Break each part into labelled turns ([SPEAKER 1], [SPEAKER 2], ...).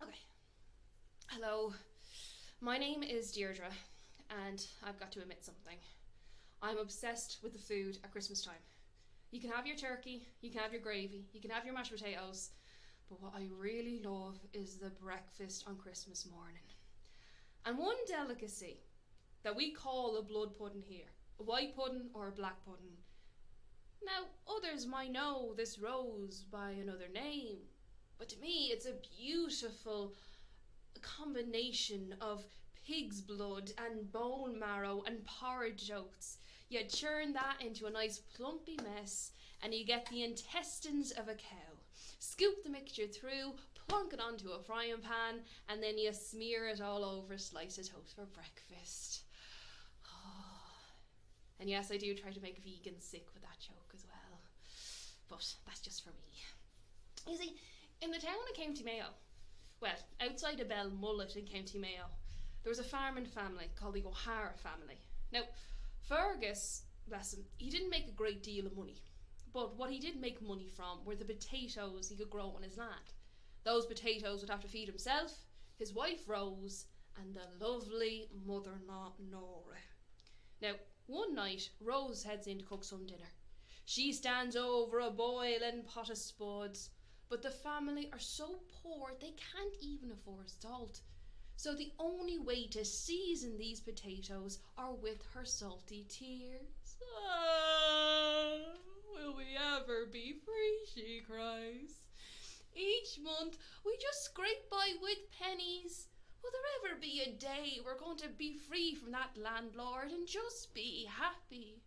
[SPEAKER 1] Okay. Hello. My name is Deirdre, and I've got to admit something. I'm obsessed with the food at Christmas time. You can have your turkey, you can have your gravy, you can have your mashed potatoes, but what I really love is the breakfast on Christmas morning. And one delicacy that we call a blood pudding here, a white pudding or a black pudding. Now, others might know this rose by another name, but to me it's a beautiful combination of pig's blood and bone marrow and porridge oats. You churn that into a nice plumpy mess and you get the intestines of a cow. Scoop the mixture through, plonk it onto a frying pan, and then you smear it all over a slice of toast for breakfast. And yes, I do try to make vegans sick with that joke as well, but that's just for me. You see, in the town of County Mayo, well, outside of Belmullet in County Mayo, there was a farming family called the O'Hara family. Now, Fergus, bless him, he didn't make a great deal of money, but what he did make money from were the potatoes he could grow on his land. Those potatoes would have to feed himself, his wife Rose, and the lovely mother-in-law Nora. Now, one night, Rose heads in to cook some dinner. She stands over a boiling pot of spuds, but the family are so poor they can't even afford salt. So the only way to season these potatoes are with her salty tears. Ah, will we ever be free, she cries. Each month we just scrape by with pennies. Will there ever be a day we're going to be free from that landlord and just be happy?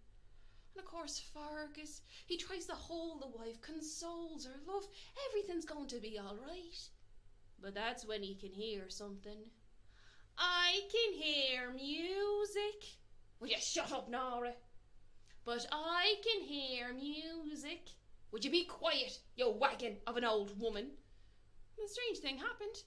[SPEAKER 1] And of course Fergus, he tries to hold the wife, consoles her, love, everything's going to be all right. But that's when he can hear something. I can hear music. Will you shut up, Nora? But I can hear music. Would you be quiet, you wagon of an old woman? And the strange thing happened.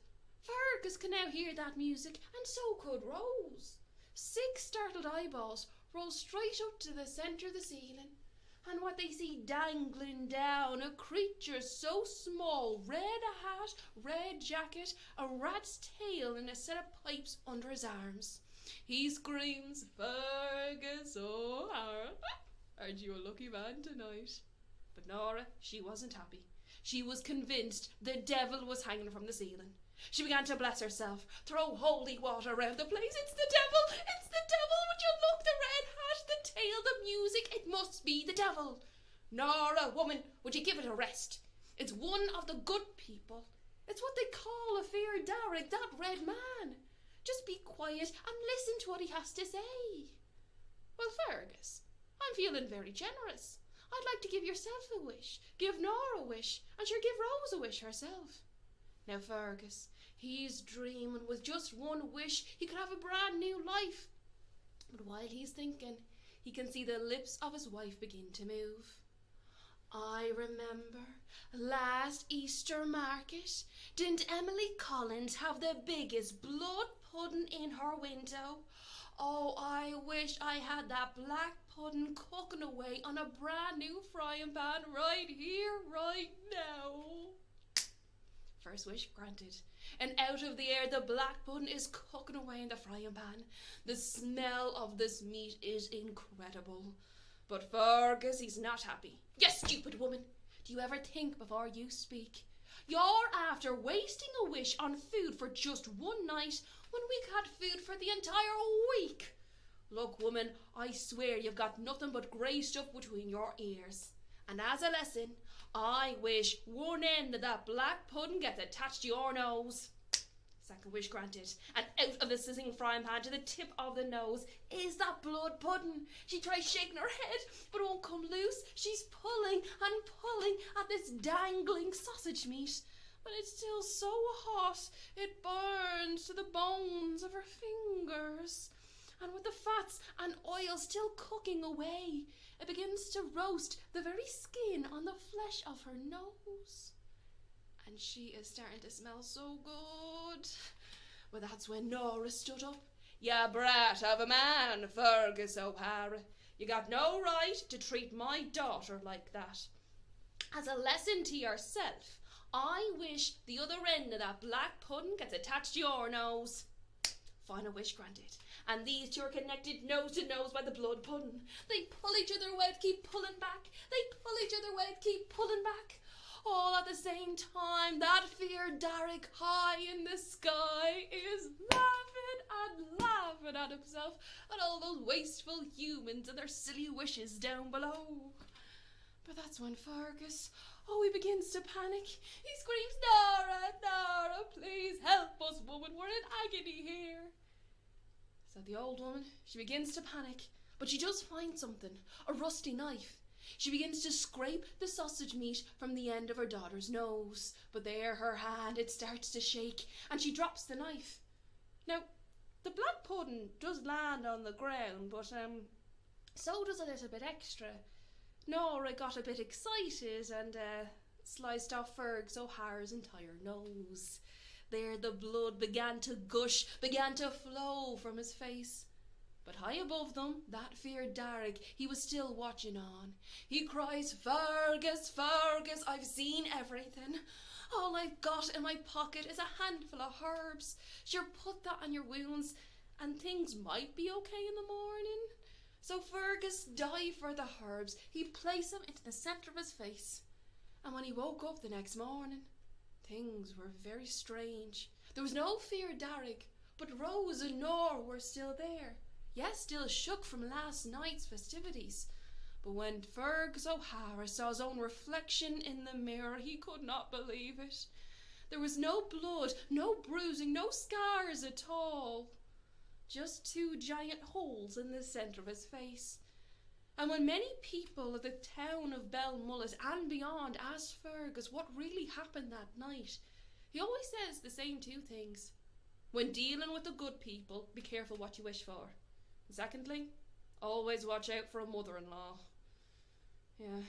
[SPEAKER 1] Fergus could now hear that music, and so could Rose. 6 startled eyeballs roll straight up to the centre of the ceiling, and what they see dangling down, a creature so small, red hat, red jacket, a rat's tail and a set of pipes under his arms. He screams, Fergus O'Hara, aren't you a lucky man tonight? But Nora, she wasn't happy. She was convinced the devil was hanging from the ceiling. She began to bless herself, throw holy water around the place. It's the devil! It's the devil! Would you look, the red hat, the tail, the music? It must be the devil. Nora, woman, would you give it a rest? It's one of the good people. It's what they call a fair dearg, that red man. Just be quiet and listen to what he has to say. Well, Fergus, I'm feeling very generous. I'd like to give yourself a wish, give Nora a wish, and sure give Rose a wish herself. Now Fergus, he's dreaming with just one wish he could have a brand new life. But while he's thinking, he can see the lips of his wife begin to move. I remember last Easter market, didn't Emily Collins have the biggest blood pudding in her window? Oh, I wish I had that black pudding cooking away on a brand new frying pan right here, right now. First wish granted, and out of the air the black pudding is cooking away in the frying pan. The smell of this meat is incredible. But Fergus, he's not happy. You stupid woman, do you ever think before you speak? You're after wasting a wish on food for just one night when we had food for the entire week. Look, woman, I swear you've got nothing but grey stuff between your ears. And as a lesson, I wish one end of that black pudding gets attached to your nose. Second wish granted, and out of the sizzling frying pan to the tip of the nose is that blood pudding. She tries shaking her head, but it won't come loose. She's pulling and pulling at this dangling sausage meat, but it's still so hot it burns to the bones of her fingers. And with the fats and oil still cooking away, it begins to roast the very skin on the flesh of her nose. And she is starting to smell so good. Well, that's when Nora stood up. "Ya brat of a man, Fergus O'Hara. You got no right to treat my daughter like that. As a lesson to yourself, I wish the other end of that black pudding gets attached to your nose. Final wish granted. And these two are connected nose to nose by the blood pudding. They pull each other away to keep pulling back. They pull each other away to keep pulling back. All at the same time, that feared Dearg high in the sky is laughing at himself and all those wasteful humans and their silly wishes down below. But that's when Fergus, he begins to panic. He screams, Nora, Nora, please help us, woman, we're in agony here. So the old woman, she begins to panic, but she does find something, a rusty knife. She begins to scrape the sausage meat from the end of her daughter's nose, but there her hand, it starts to shake, and she drops the knife. Now, the black pudding does land on the ground, but so does a little bit extra. Nora got a bit excited and sliced off Fergus O'Hara's entire nose. There the blood began to gush, began to flow from his face. But high above them, that feared Dearg, he was still watching on. He cries, Fergus, Fergus, I've seen everything. All I've got in my pocket is a handful of herbs. Sure, put that on your wounds and things might be okay in the morning. So Fergus dived for the herbs. He placed them into the centre of his face. And when he woke up the next morning, things were very strange. There was no feared Dearg, but Rose and Nora were still there. Yes, still shook from last night's festivities. But when Fergus O'Hara saw his own reflection in the mirror, he could not believe it. There was no blood, no bruising, no scars at all. Just two giant holes in the centre of his face. And when many people of the town of Belmullet and beyond asked Fergus what really happened that night, he always says the same two things. When dealing with the good people, be careful what you wish for. And secondly, always watch out for a mother-in-law. Yeah,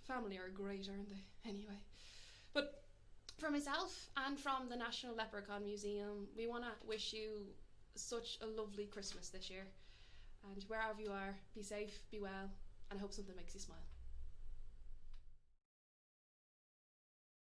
[SPEAKER 1] family are great, aren't they? Anyway. But for myself and from the National Leprechaun Museum, we want to wish you such a lovely Christmas this year. And wherever you are, be safe, be well, and I hope something makes you smile.